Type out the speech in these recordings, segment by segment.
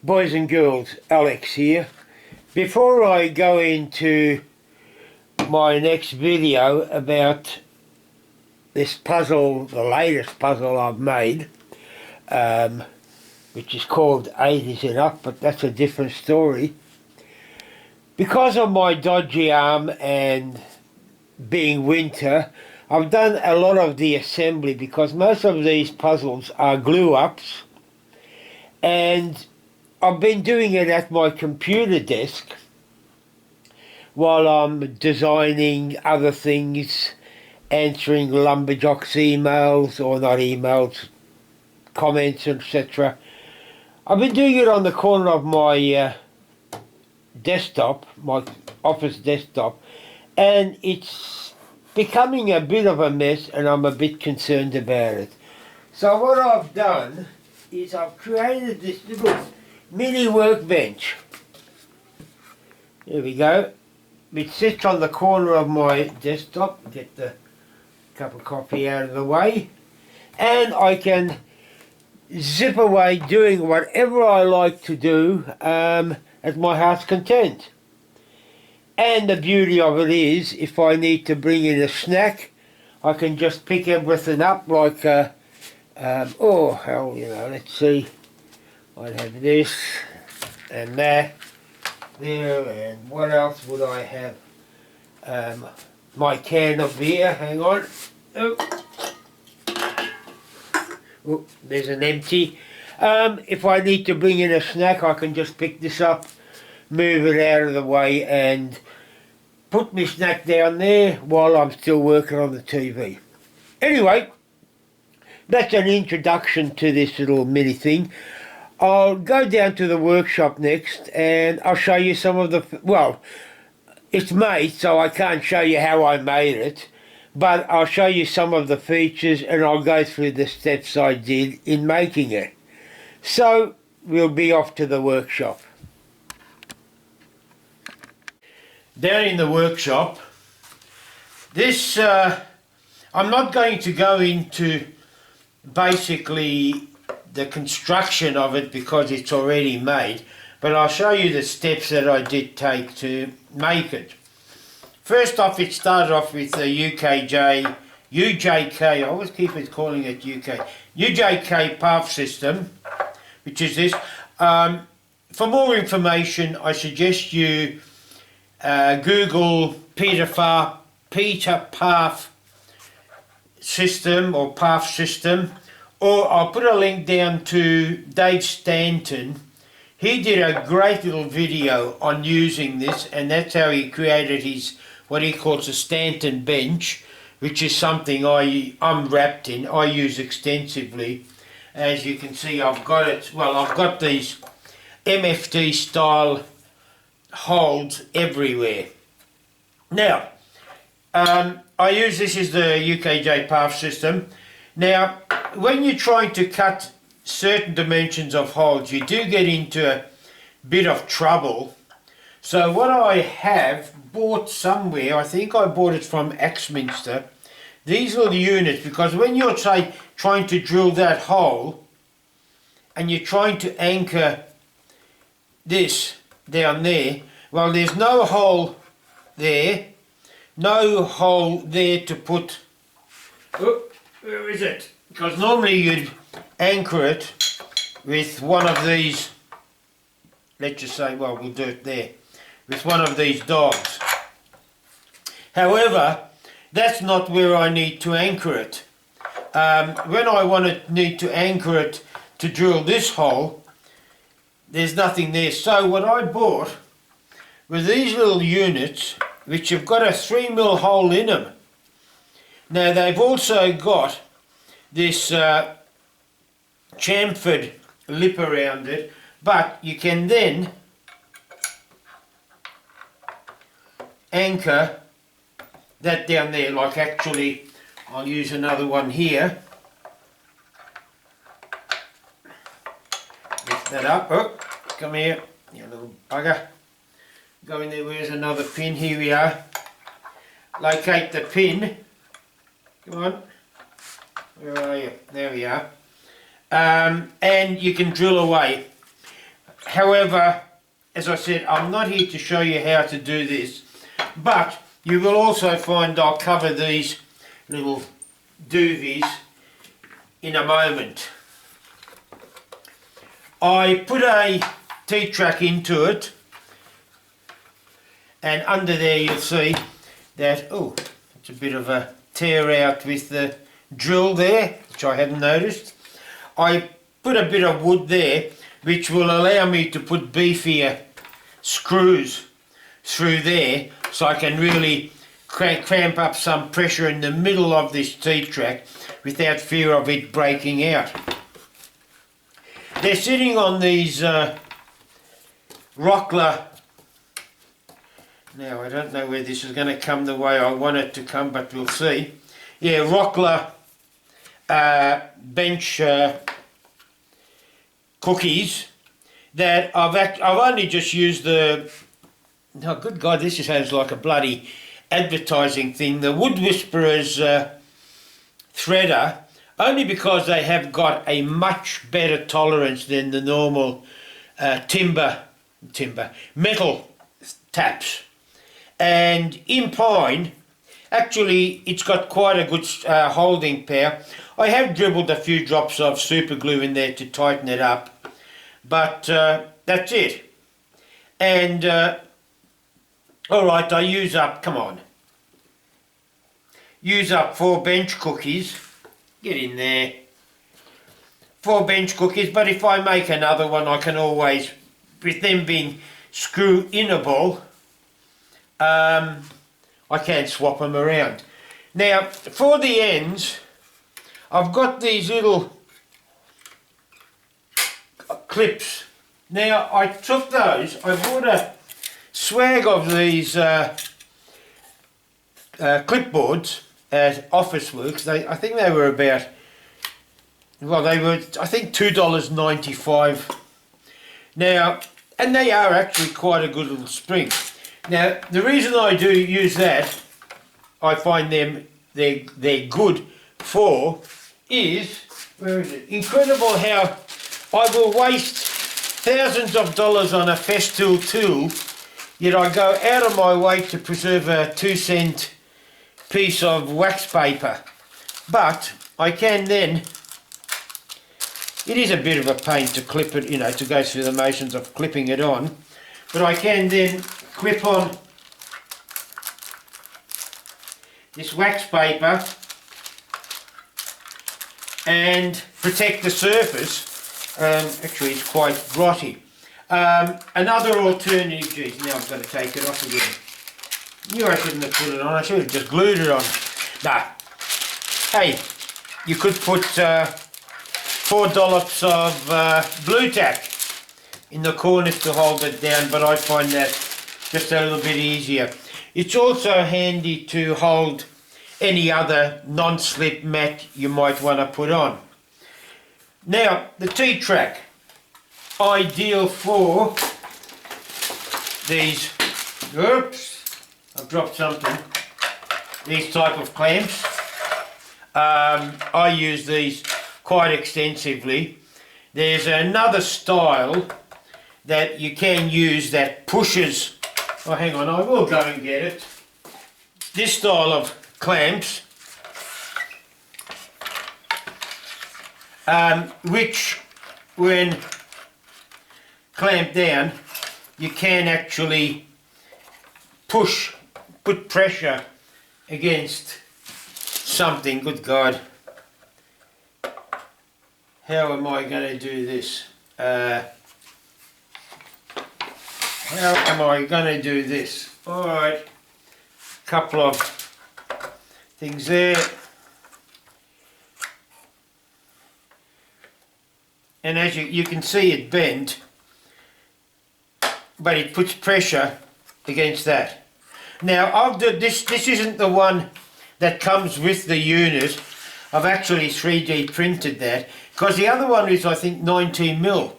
Boys and girls, Alex here. Before I go into my next video about this puzzle, the latest puzzle I've made, which is called 8 Is Enough, but that's a different story. Because of my dodgy arm and being winter, I've done a lot of the assembly because most of these puzzles are glue-ups, and I've been doing it at my computer desk while I'm designing other things, answering lumberjocks' emails, or not emails, comments, etc. I've been doing it on the corner of my desktop, my office desktop, and it's becoming a bit of a mess, and I'm a bit concerned about it. So what I've done is I've created this little mini workbench. There we go. It sits on the corner of my desktop. Get the cup of coffee out of the way, and I can zip away doing whatever I like to do at my heart's content. And the beauty of it is, if I need to bring in a snack, I can just pick everything up like, oh hell, you know, let's see. I'd have this and that there, and what else would I have? My can of beer, hang on. Oh, there's an empty. If I need to bring in a snack, I can just pick this up, move it out of the way, and put my snack down there while I'm still working on the TV. Anyway, that's an introduction to this little mini thing. I'll go down to the workshop next and I'll show you some of the, well, it's made, so I can't show you how I made it, but I'll show you some of the features and I'll go through the steps I did in making it. So we'll be off to the workshop. Down in the workshop, this, I'm not going to go into basically the construction of it because it's already made, but I'll show you the steps that I did take to make it. First off, it started off with the UJK, I always keep it calling it UJK Parf System, which is this. For more information, I suggest you Google Peter Parf System or Parf System, or I'll put a link down to Dave Stanton. He did a great little video on using this, and that's how he created his, what he calls a Stanton bench, which is something I'm wrapped in, I use extensively. As you can see, I've got it, well, I've got these MFD style holds everywhere. Now, I use this as the UKJ Parf System. Now, when you're trying to cut certain dimensions of holes, you do get into a bit of trouble. So what I have bought somewhere, I think I bought it from Axminster, these little units, because when you're trying to drill that hole and you're trying to anchor this down there, well, there's no hole there, no hole there to put, oh, where is it? Because normally you'd anchor it with one of these, let's just say, well, we'll do it there, with one of these dogs. However, that's not where I need to anchor it. When I need to anchor it to drill this hole, there's nothing there. So what I bought were these little units, which have got a 3mm hole in them. Now they've also got this chamfered lip around it, but you can then anchor that down there, like actually I'll use another one here. Lift that up, oh, come here, you little bugger. Go in there, where's another pin, here we are. Locate the pin, come on, where are you, there we are. And you can drill away. However, as I said, I'm not here to show you how to do this, but you will also find I'll cover these little doovies in a moment. I put a T-track into it, and under there you'll see that, oh, it's a bit of a tear out with the drill there, which I hadn't noticed. I put a bit of wood there, which will allow me to put beefier screws through there, so I can really clamp up some pressure in the middle of this T-track without fear of it breaking out. They're sitting on these Rockler. Now I don't know where this is going to come the way I want it to come, but we'll see. Yeah, Rockler bench cookies that I've only just used the, oh good God, this sounds like a bloody advertising thing, the Wood Whisperers threader, only because they have got a much better tolerance than the normal metal taps. And in pine, actually it's got quite a good holding power. I have dribbled a few drops of super glue in there to tighten it up, but that's it. And alright, I use up 4 bench cookies. Get in there. 4 bench cookies, but if I make another one I can always, with them being screw-inable, I can swap them around. Now for the ends I've got these little clips. Now I took those, I bought a swag of these clipboards at Officeworks. I think they were about, well, they were, I think $2.95. Now, and they are actually quite a good little spring. Now, the reason I do use that, I find them they're good for, is, where is it? Incredible how I will waste thousands of dollars on a Festool tool, yet I go out of my way to preserve a 2-cent piece of wax paper. But I can then, it is a bit of a pain to clip it, you know, to go through the motions of clipping it on, but I can then clip on this wax paper and protect the surface. Actually it's quite grotty. Another alternative, geez, now I've got to take it off again. Knew I shouldn't have put it on, I should have just glued it on. Nah. Hey, you could put 4 dollops of blue tack in the corners to hold it down, but I find that just a little bit easier. It's also handy to hold any other non-slip mat you might want to put on. Now, the T-track, ideal for these, oops, I've dropped something, these type of clamps. I use these quite extensively. There's another style that you can use that pushes, oh hang on, I will go and get it. This style of clamps, which when clamped down you can actually put pressure against something. Good God, how am I going to do this? How am I going to do this? Alright, couple of things there. And as you can see it bent, but it puts pressure against that. Now I've done this isn't the one that comes with the unit. I've actually 3D printed that, because the other one is I think 19mm,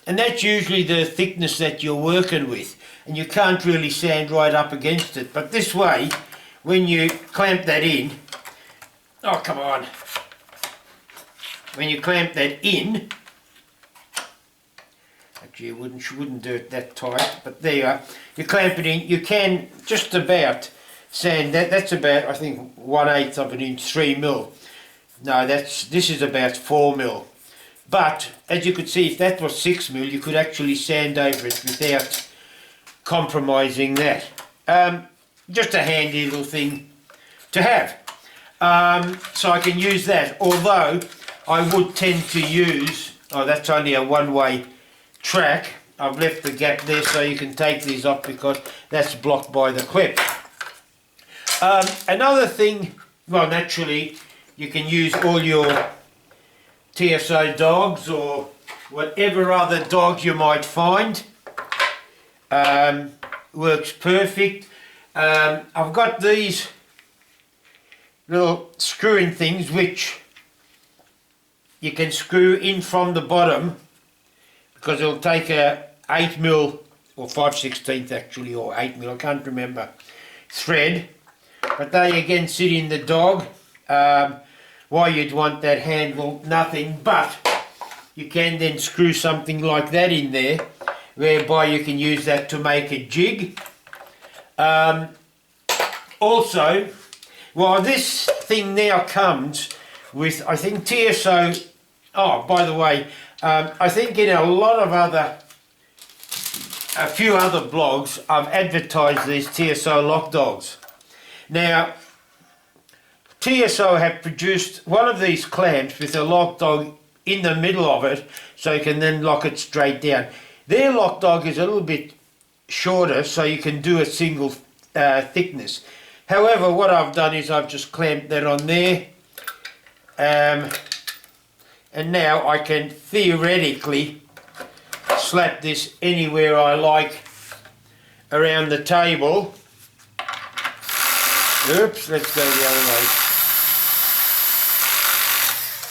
and that's usually the thickness that you're working with, and you can't really sand right up against it. But this way, when you clamp that in, oh come on, when you clamp that in, Actually, you wouldn't do it that tight, but there you are. You clamp it in. You can just about sand that. That's about, I think, 1/8 of an inch, 3 mil. No, this is about 4 mil. But as you could see, if that was 6 mil, you could actually sand over it without compromising that. Just a handy little thing to have. So I can use that, although I would tend to use, that's only a one-way track. I've left the gap there so you can take these off because that's blocked by the clip. Another thing, well, naturally you can use all your TSO dogs or whatever other dogs you might find. Works perfect. I've got these little screwing things which you can screw in from the bottom, because it'll take a 8 mil or 5/16 actually, or 8 mil, I can't remember, thread, but they again sit in the dog. Why you'd want that handle, nothing, but you can then screw something like that in there, whereby you can use that to make a jig. Also, well, this thing now comes with, I think, TSO. Oh, by the way, I think in a few other blogs, I've advertised these TSO lock dogs. Now, TSO have produced one of these clamps with a lock dog in the middle of it, so you can then lock it straight down. Their lock dog is a little bit shorter, so you can do a single thickness. However, what I've done is I've just clamped that on there, and now I can theoretically slap this anywhere I like around the table. Oops, let's go the other way.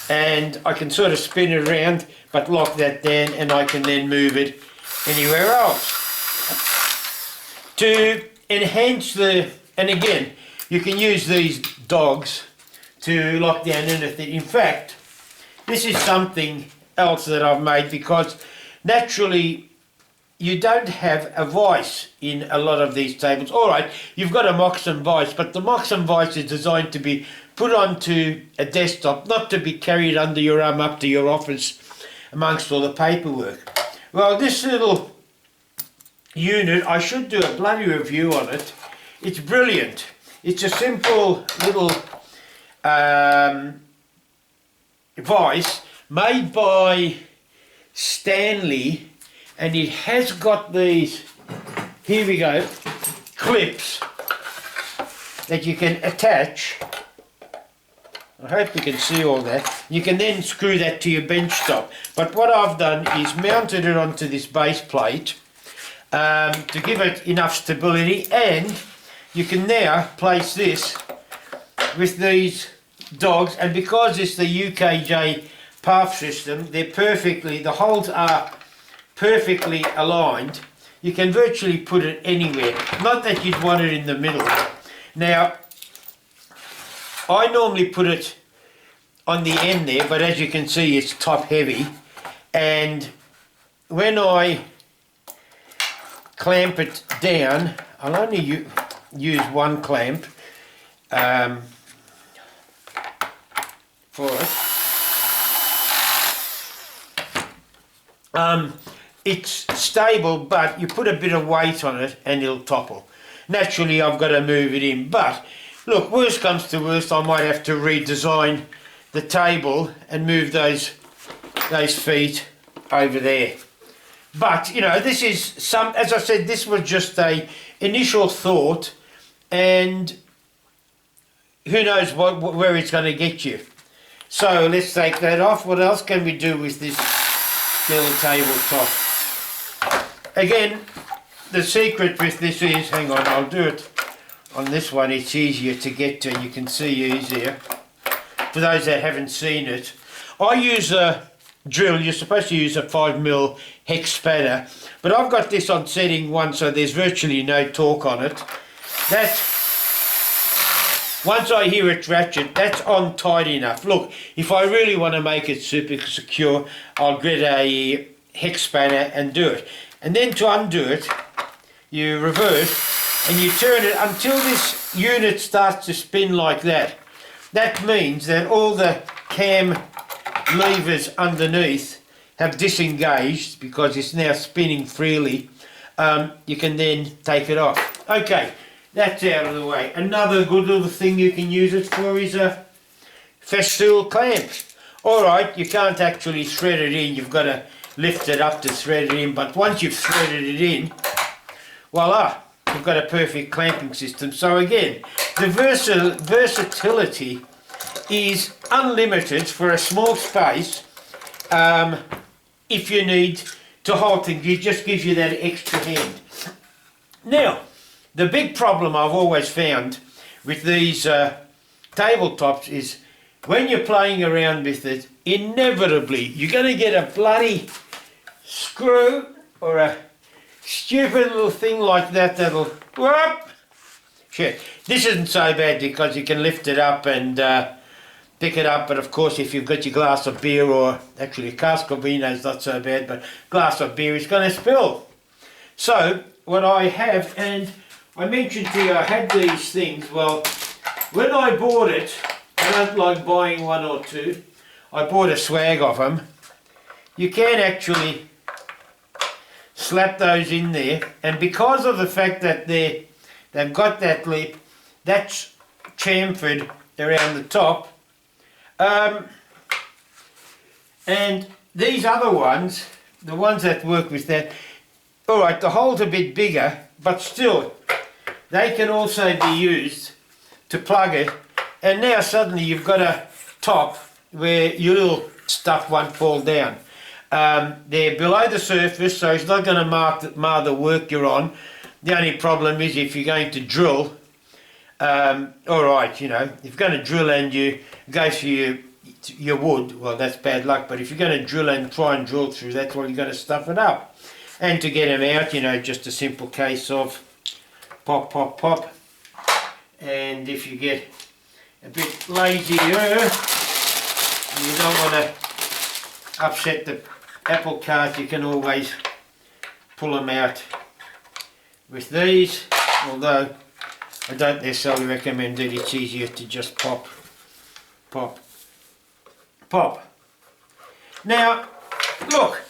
And I can sort of spin it around, but lock that down, and I can then move it anywhere else. To enhance the, and again, you can use these dogs to lock down anything. In fact, this is something else that I've made, because naturally you don't have a vise in a lot of these tables. Alright, you've got a Moxon vise, but the Moxon vise is designed to be put onto a desktop, not to be carried under your arm up to your office amongst all the paperwork. Well, this little unit, I should do a bloody review on it. It's brilliant. It's a simple little vise made by Stanley, and it has got these, here we go, clips that you can attach. I hope you can see all that. You can then screw that to your bench top. But what I've done is mounted it onto this base plate to give it enough stability, and you can now place this with these dogs, and because it's the UJK Parf System, they're perfectly, the holes are perfectly aligned. You can virtually put it anywhere, not that you'd want it in the middle. Now, I normally put it on the end there, but as you can see it's top heavy, and when I clamp it down, I'll only use one clamp for it. It's stable, but you put a bit of weight on it and it'll topple. Naturally I've got to move it in, but look, worst comes to worst, I might have to redesign the table and move those feet over there. But you know, this is as I said, this was just a initial thought, and who knows where it's going to get you. So let's take that off. What else can we do with this little tabletop? Again, the secret with this is, hang on, I'll do it on this one, it's easier to get to, you can see easier. For those that haven't seen it, I use a drill. You're supposed to use a 5mm hex spanner, but I've got this on setting 1, so there's virtually no torque on it. That, once I hear it ratchet, that's on tight enough. Look, if I really want to make it super secure, I'll get a hex spanner and do it. And then to undo it, you reverse and you turn it until this unit starts to spin like that. That means that all the cam levers underneath have disengaged because it's now spinning freely. You can then take it off. Okay, that's out of the way. Another good little thing you can use it for is a festool clamp. Alright, you can't actually thread it in, you've got to lift it up to thread it in, but once you've threaded it in, voila, you've got a perfect clamping system. So again, the versatility is unlimited for a small space. If you need to hold things, it just gives you that extra hand. Now, the big problem I've always found with these tabletops is when you're playing around with it, inevitably you're going to get a bloody screw or a stupid little thing like that that'll whoop. Shit. This isn't so bad because you can lift it up and pick it up, but of course if you've got your glass of beer, or actually a cask of vino is not so bad, but glass of beer is going to spill. So what I have, and I mentioned to you I had these things, well when I bought it, I don't like buying one or two, I bought a swag of them. You can actually slap those in there, and because of the fact that they've got that lip, that's chamfered around the top. And these other ones, the ones that work with that, alright, the hole's a bit bigger, but still, they can also be used to plug it, and now suddenly you've got a top where your little stuff won't fall down. They're below the surface, so it's not going to mar the work you're on. The only problem is if you're going to drill, alright, you know, if you're going to drill and you go for your wood, well that's bad luck, but if you're going to drill and try and drill through, that's why you're going to stuff it up. And to get them out, you know, just a simple case of pop, pop, pop. And if you get a bit lazier, and you don't want to upset the apple cart, you can always pull them out with these, although I don't necessarily recommend it. It's easier to just pop, pop, pop. Now, look,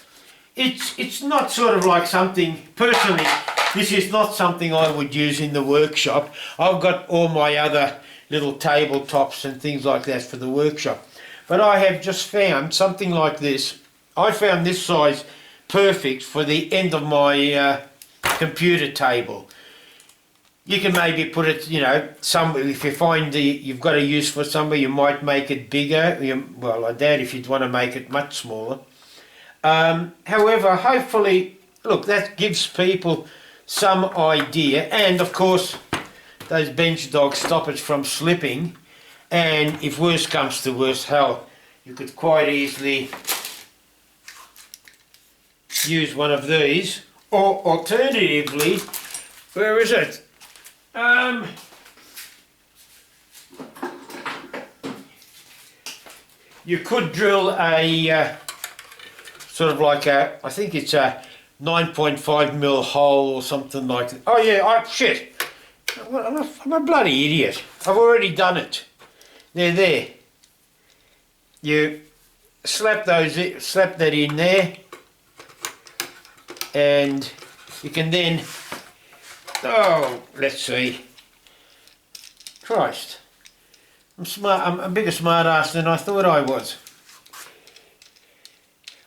it's not sort of like something, personally, this is not something I would use in the workshop. I've got all my other little tabletops and things like that for the workshop. But I have just found something like this. I found this size perfect for the end of my computer table. You can maybe put it, you know, if you find you've got a use for somewhere, you might make it bigger. Well, I doubt if you'd want to make it much smaller. However, hopefully, look, that gives people some idea, and of course those bench dogs stop it from slipping, and if worse comes to worse, hell, you could quite easily use one of these, or alternatively, where is it? You could drill a sort of like a, I think it's a 9.5mm hole or something like that. Oh yeah, shit. I'm a bloody idiot. I've already done it. They're there. You slap that in there, and you can then, oh, let's see. Christ. I'm smart. I'm a bigger smart ass than I thought I was.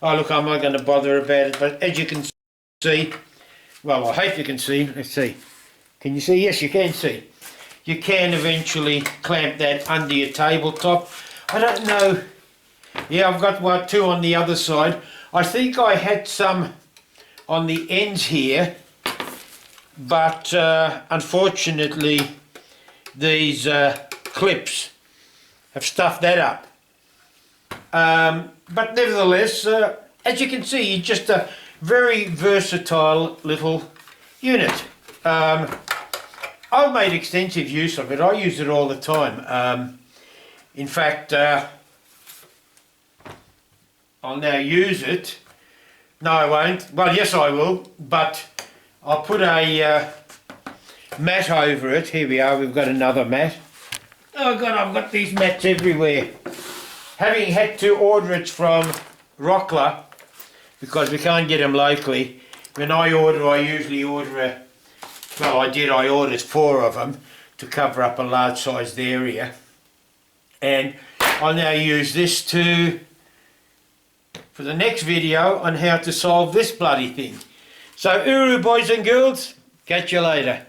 Oh look, I'm not going to bother about it, but as you can see, well, I hope you can see. Let's see. Can you see? Yes, you can see. You can eventually clamp that under your tabletop. I don't know. Yeah, I've got two on the other side. I think I had some on the ends here, but unfortunately these clips have stuffed that up. But nevertheless, as you can see, it's just a very versatile little unit. I've made extensive use of it. I use it all the time. In fact, I'll now use it No, I won't. Well, yes, I will, but I'll put a mat over it. Here we are, we've got another mat. Oh God, I've got these mats everywhere. Having had to order it from Rockler, because we can't get them locally. When I order, I usually order I ordered 4 of them to cover up a large sized area. And I'll now use this for the next video on how to solve this bloody thing. So, Uru boys and girls, catch you later.